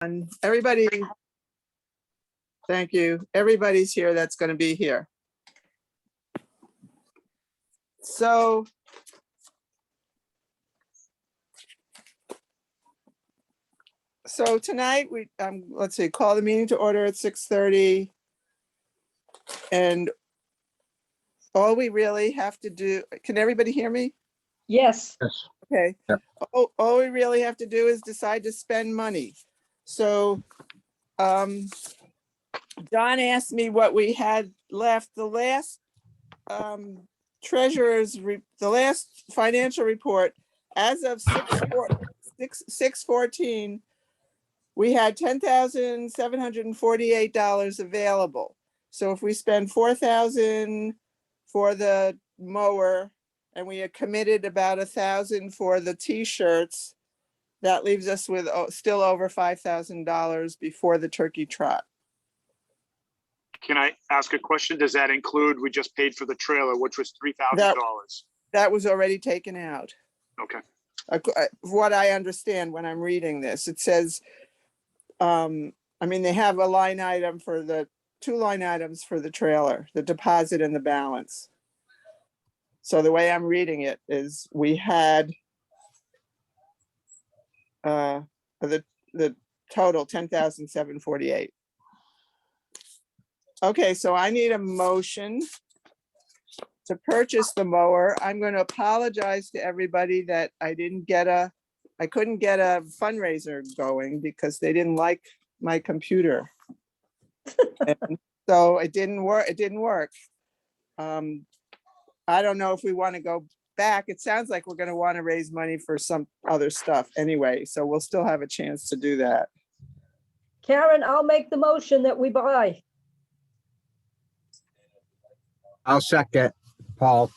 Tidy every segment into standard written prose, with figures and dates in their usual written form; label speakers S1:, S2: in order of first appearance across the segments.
S1: And everybody, thank you. Everybody's here that's going to be here. So tonight we let's see, call the meeting to order at 6:30. And all we really have to do, can everybody hear me?
S2: Yes.
S3: Yes.
S1: Okay.
S3: Yep.
S1: All we really have to do is decide to spend money. So Don asked me what we had left. The last the last financial report, as of 6/14, we had $10,748 available. So if we spend $4,000 for the mower and we had committed about $1,000 for the t-shirts, that leaves us with still over $5,000 before the turkey trot.
S4: Can I ask a question? Does that include, we just paid for the trailer, which was $3,000?
S1: That was already taken out.
S4: Okay.
S1: What I understand when I'm reading this, it says, I mean, they have a line item for the two line items for the trailer, the deposit and the balance. So the way I'm reading it is we had the total 10,748. Okay, so I need a motion to purchase the mower. I'm going to apologize to everybody that I couldn't get a fundraiser going because they didn't like my computer. And so it didn't work. I don't know if we want to go back. It sounds like we're going to want to raise money for some other stuff anyway, so we'll still have a chance to do that.
S2: Karen, I'll make the motion that we buy.
S3: I'll second, Paul.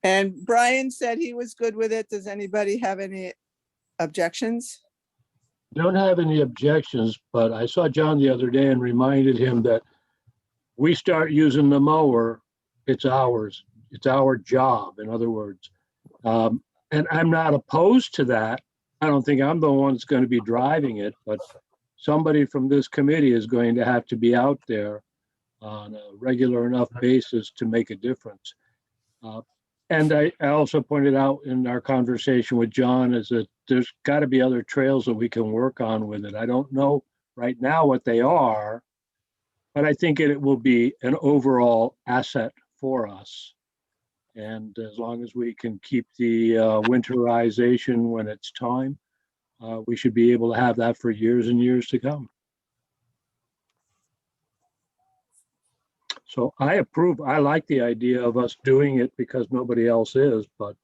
S1: And Brian said he was good with it. Does anybody have any objections?
S5: Don't have any objections, but I saw John the other day and reminded him that we start using the mower, it's ours. It's our job, in other words. And I'm not opposed to that. I don't think I'm the one that's going to be driving it, but somebody from this committee is going to have to be out there on a regular enough basis to make a difference. And I also pointed out in our conversation with John is that there's got to be other trails that we can work on with it. I don't know right now what they are, but I think it will be an overall asset for us. And as long as we can keep the winterization when it's time, we should be able to have that for years and years to come. So I approve. I like the idea of us doing it because nobody else is, but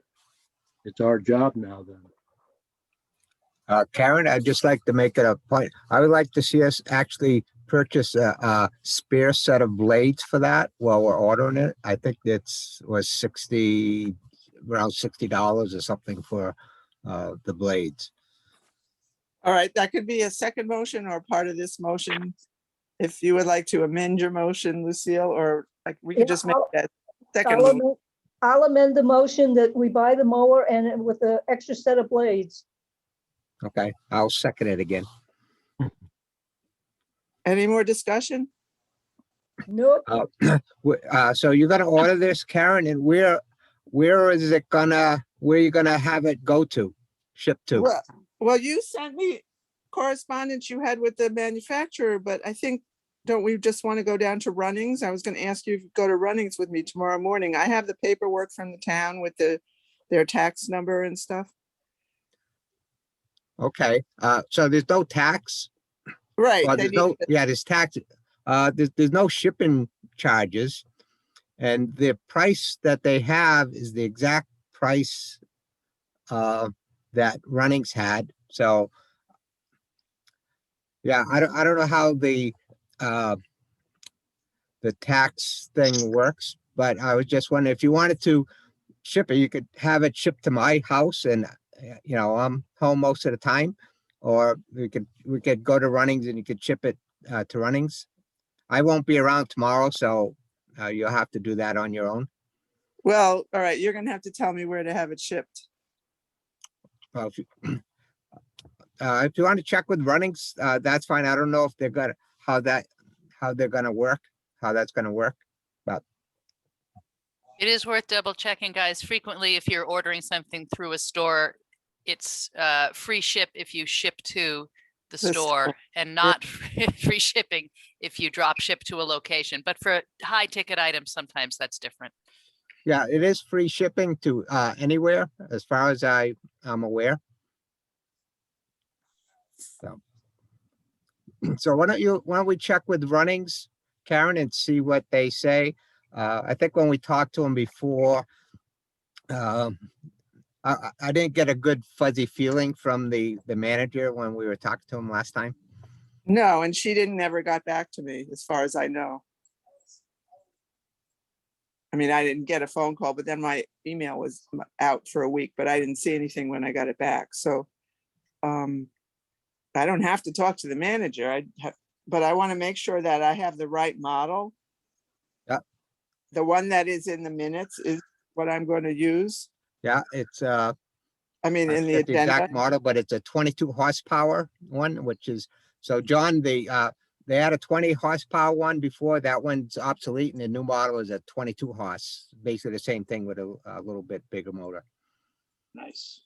S5: it's our job now then.
S3: Karen, I'd just like to make it a point. I would like to see us actually purchase a spare set of blades for that while we're ordering it. I think was around $60 or something for the blades.
S1: All right, that could be a second motion or part of this motion. If you would like to amend your motion, Lucille, or like we could just make that second motion.
S2: I'll amend the motion that we buy the mower and with the extra set of blades.
S3: Okay, I'll second it again.
S1: Any more discussion?
S2: Nope.
S3: So you're gonna order this, Karen, and where are you gonna have it go to, ship to?
S1: Well, you sent me correspondence you had with the manufacturer, but I think, don't we just want to go down to Runnings? I was going to ask you if you go to Runnings with me tomorrow morning. I have the paperwork from the town with their tax number and stuff.
S3: Okay, so there's no tax?
S1: Right.
S3: Well, there's tax. There's no shipping charges, and the price that they have is the exact price that Runnings had. So, yeah, I don't know how the tax thing works, but I was just wondering if you wanted to ship it, you could have it shipped to my house, and I'm home most of the time, or we could go to Runnings and you could ship it to Runnings. I won't be around tomorrow, so you'll have to do that on your own.
S1: Well, all right, you're going to have to tell me where to have it shipped.
S3: well, if you want to check with Runnings, that's fine. I don't know if they're gonna, how they're gonna work, how that's gonna work.
S6: It is worth double checking, guys. Frequently, if you're ordering something through a store, it's free ship if you ship to the
S1: The
S6: store
S1: store.
S6: and not free shipping if you drop ship to a location. But for high ticket items, sometimes that's different.
S3: Yeah, it is free shipping to anywhere, as far as I'm aware. So, so why don't we check with Runnings, Karen, and see what they say? I think when we talked to them before, I didn't get a good fuzzy feeling from the manager when we were talking to him last time.
S1: No, and she didn't ever got back to me, as far as I know. I mean, I didn't get a phone call, but then my email was out for a week, but I didn't see anything when I got it back. So I don't have to talk to the manager. But I want to make sure that I have the right model.
S3: Yeah.
S1: The one that is in the minutes is what I'm going to use.
S3: Yeah, it's
S1: I mean,
S3: I
S1: in the
S3: forget the
S1: agenda.
S3: exact model, but it's a 22 horsepower one, which is, so John, they had a 20 horsepower one before. That one's obsolete, and the new model is a 22 horse, basically the same thing with a little bit bigger motor.
S4: Nice.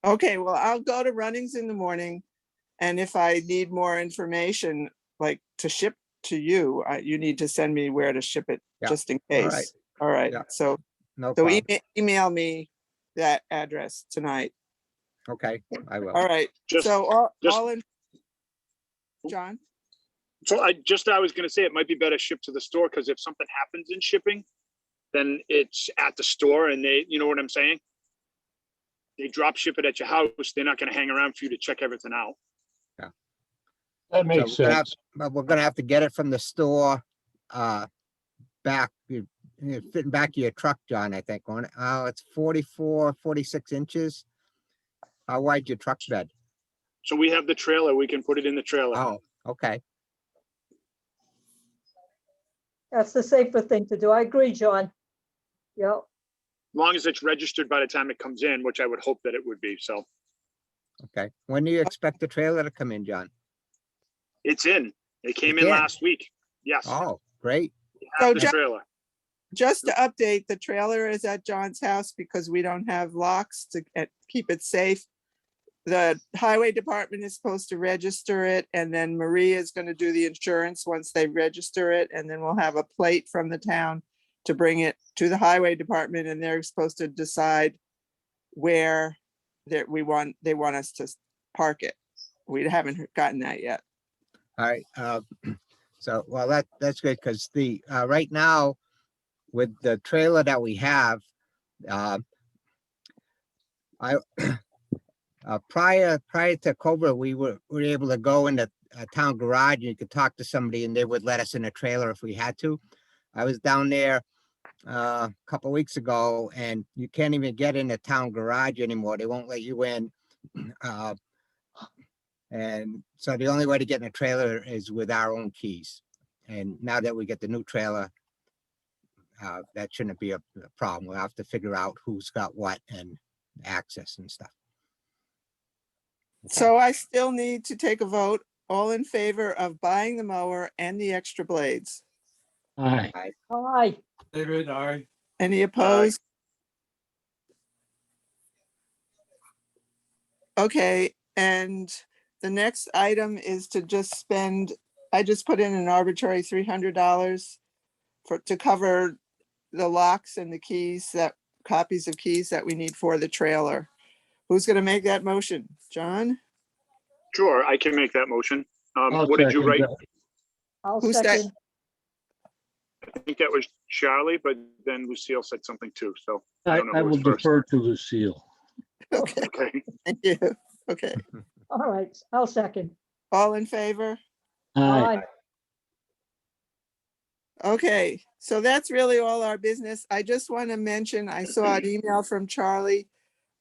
S1: Okay, well, I'll go to Runnings in the morning. And if I need more information, like to ship to you, you need to send me where to ship it,
S3: Yeah.
S1: just in
S3: All right.
S1: case. All right,
S3: Yeah.
S1: so
S3: No
S1: so
S3: problem.
S1: email me that address tonight.
S3: Okay, I will.
S1: All right,
S4: Just-
S1: so
S4: just-
S1: all in. John,
S4: So I was gonna say it might be better shipped to the store, because if something happens in shipping, then it's at the store and they, you know what I'm saying? They drop ship it at your house. They're not gonna hang around for you to check everything out.
S5: That makes
S3: So we're gonna have-
S5: sense.
S3: But we're gonna have to get it from the store, back, fitting back of your truck, John, I think, on it. Oh, it's 44, 46 inches. How wide your truck bed?
S4: So we have the trailer, we can put it in the trailer.
S3: Oh, okay,
S2: That's the safer thing to do. I agree, John. Yep.
S4: As long as it's registered by the time it comes in, which I would hope that it would be, so
S3: okay. When do you expect the trailer to come in, John?
S4: it's in. It came
S3: It's
S4: in
S3: in.
S4: last week. Yes.
S3: Oh, great.
S4: we have
S1: So
S4: the
S1: John-
S4: trailer.
S1: just to update, the trailer is at John's house because we don't have locks to keep it safe. The highway department is supposed to register it, and then Maria is going to do the insurance once they register it, and then we'll have a plate from the town to bring it to the highway department, and they're supposed to decide where they want us to park it. We haven't gotten that yet.
S3: All right, so, well, that's good, because the, right now, with the trailer that we have, prior to COVID, we were able to go in the town garage, and you could talk to somebody and they would let us in a trailer if we had to. I was down there a couple of weeks ago, and you can't even get in the town garage anymore. They won't let you in. And so the only way to get in a trailer is with our own keys. And now that we get the new trailer, that shouldn't be a problem. We'll have to figure out who's got what and access and stuff. Okay.
S1: So I still need to take a vote. All in favor of buying the mower and the extra blades?
S5: Aye.
S2: Aye.
S7: David, aye.
S1: Any opposed? Okay, and the next item is to just spend, I just put in an arbitrary $300 to cover the locks and the keys, copies of keys that we need for the trailer. Who's gonna make that motion? John?
S4: Sure, I can make that motion.
S5: I'll
S4: What did you
S5: second
S4: write?
S5: that.
S2: I'll
S1: Who's that?
S2: second.
S4: I think that was Charlie, but then Lucille said something too, so.
S5: I
S4: don't know
S5: I
S4: who was
S5: will
S4: first.
S5: defer to Lucille.
S1: Okay,
S4: Okay,
S1: thank you. Okay,
S2: All right, I'll second.
S1: all in favor?
S5: Aye.
S1: Okay, so that's really all our business. I just want to mention, I saw an email from Charlie.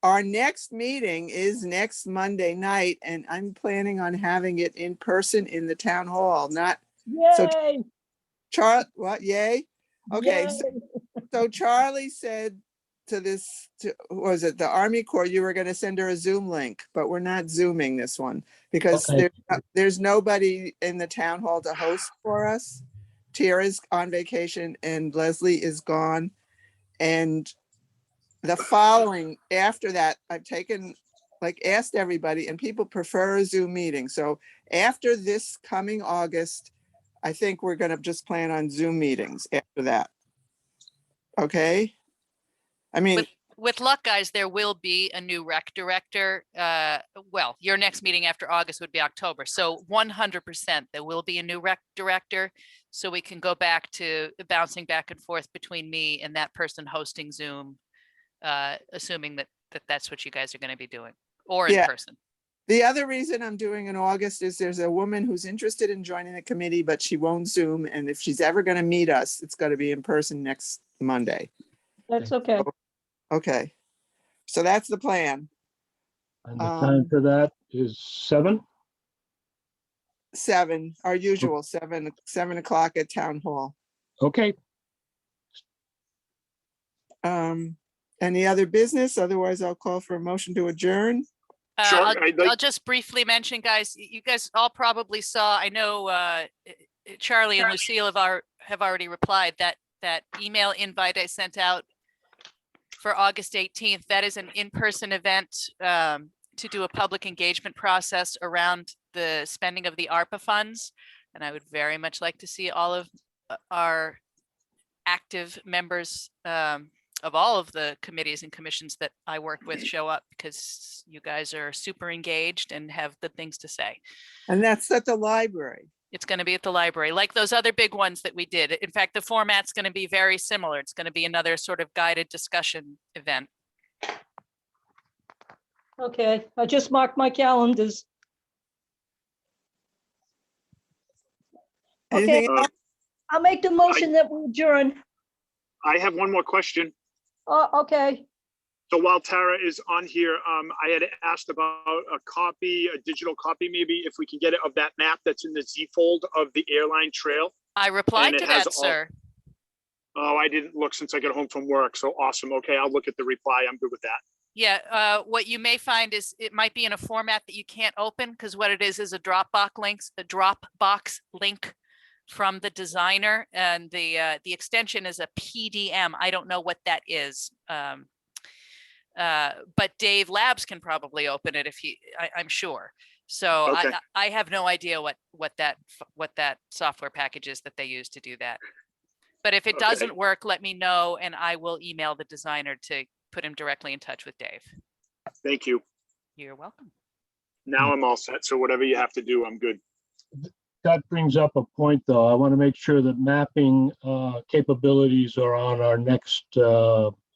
S1: Our next meeting is next Monday night, and I'm planning on having it in person in the town hall, not So-
S2: Yay.
S1: what, yay? Okay,
S2: Yay.
S1: so Charlie said was it the Army Corps? You were gonna send her a Zoom link, but we're not Zooming this one because
S5: Okay.
S1: there's nobody in the town hall to host for us. Tara's on vacation and Leslie is gone. And the following, after that, I've taken, asked everybody, and people prefer a Zoom meeting. So after this coming August, I think we're gonna just plan on Zoom meetings after that. Okay? I mean,
S6: With luck, guys, there will be a new rec director. Well, your next meeting after August would be October. So 100% there will be a new rec director. So we can go back to bouncing back and forth between me and that person hosting Zoom, assuming that that's what you guys are going to be doing, or in
S1: Yeah.
S6: person.
S1: the other reason I'm doing in August is there's a woman who's interested in joining the committee, but she won't Zoom. And if she's ever gonna meet us, it's gonna be in person next Monday.
S2: That's okay.
S1: Okay. So that's the plan.
S5: And the time for that is 7?
S1: 7, our usual 7 o'clock at town hall.
S5: Okay,
S1: Any other business? Otherwise, I'll call for a motion to adjourn.
S4: Sure,
S6: I'll
S4: I'd like-
S6: I'll just briefly mention, guys, you guys all probably saw, I know Charlie and Lucille have already replied, that email invite I sent out for August 18th. That is an in-person event to do a public engagement process around the spending of the ARPA funds. And I would very much like to see all of our active members of all of the committees and commissions that I work with show up, because you guys are super engaged and have good things to say.
S1: And that's at the library.
S6: It's going to be at the library, like those other big ones that we did. In fact, the format's going to be very similar. It's going to be another sort of guided discussion event.
S2: Okay, I just marked my calendars.
S1: Anything
S4: Uh,
S1: else?
S2: I'll make the motion that we adjourn.
S4: I have one more question.
S2: Oh, okay.
S4: So while Tara is on here, I had asked about a digital copy, maybe if we can get it of that map that's in the Z fold of the airline trail.
S6: I replied
S4: And
S6: to
S4: it has
S6: that,
S4: all-
S6: sir.
S4: Oh, I didn't look since I got home from work. So awesome. Okay, I'll look at the reply. I'm good with that.
S6: Yeah, what you may find is it might be in a format that you can't open, because what it is a Dropbox link from the designer, and the extension is a PDM. I don't know what that is. But Dave Labs can probably open it if I'm sure. So
S4: Okay.
S6: I have no idea what that software package is that they use to do that. But if it
S4: Okay.
S6: doesn't work, let me know and I will email the designer to put him directly in touch with Dave.
S4: Thank you.
S6: You're welcome.
S4: Now I'm all set. So whatever you have to do, I'm good.
S5: that brings up a point, though. I want to make sure that mapping capabilities are on our next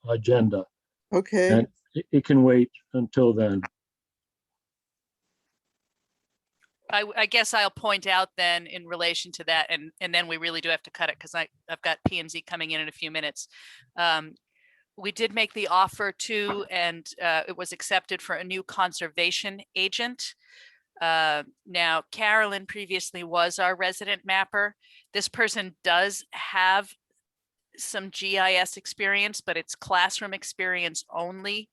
S5: agenda.
S1: Okay,
S5: And it can wait until then.
S6: I guess I'll point out then in relation to that, and then we really do have to cut it because I've got P and Z coming in a few minutes. We did make the offer to, and it was accepted for a new conservation agent. Now, Carolyn previously was our resident mapper. This person does have some GIS experience, but it's classroom experience only.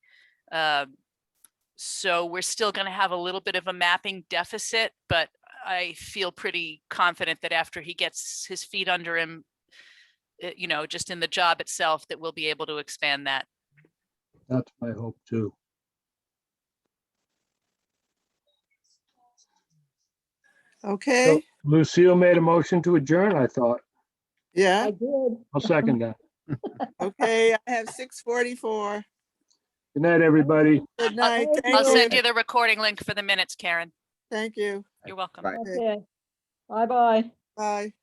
S6: So we're still going to have a little bit of a mapping deficit, but I feel pretty confident that after he gets his feet under him, you know, just in the job itself, that we'll be able to expand that.
S5: That's my hope too.
S1: okay,
S5: So Lucille made a motion to adjourn, I thought.
S1: yeah,
S2: I did.
S5: I'll second that.
S1: okay, I have 6:44.
S5: Good night, everybody.
S1: Good night.
S2: Thank
S1: Thank
S6: I'll
S2: you.
S6: send you the recording link for the minutes, Karen.
S1: Thank you.
S6: You're welcome.
S3: Bye.
S2: Okay. Bye-bye.
S1: Bye.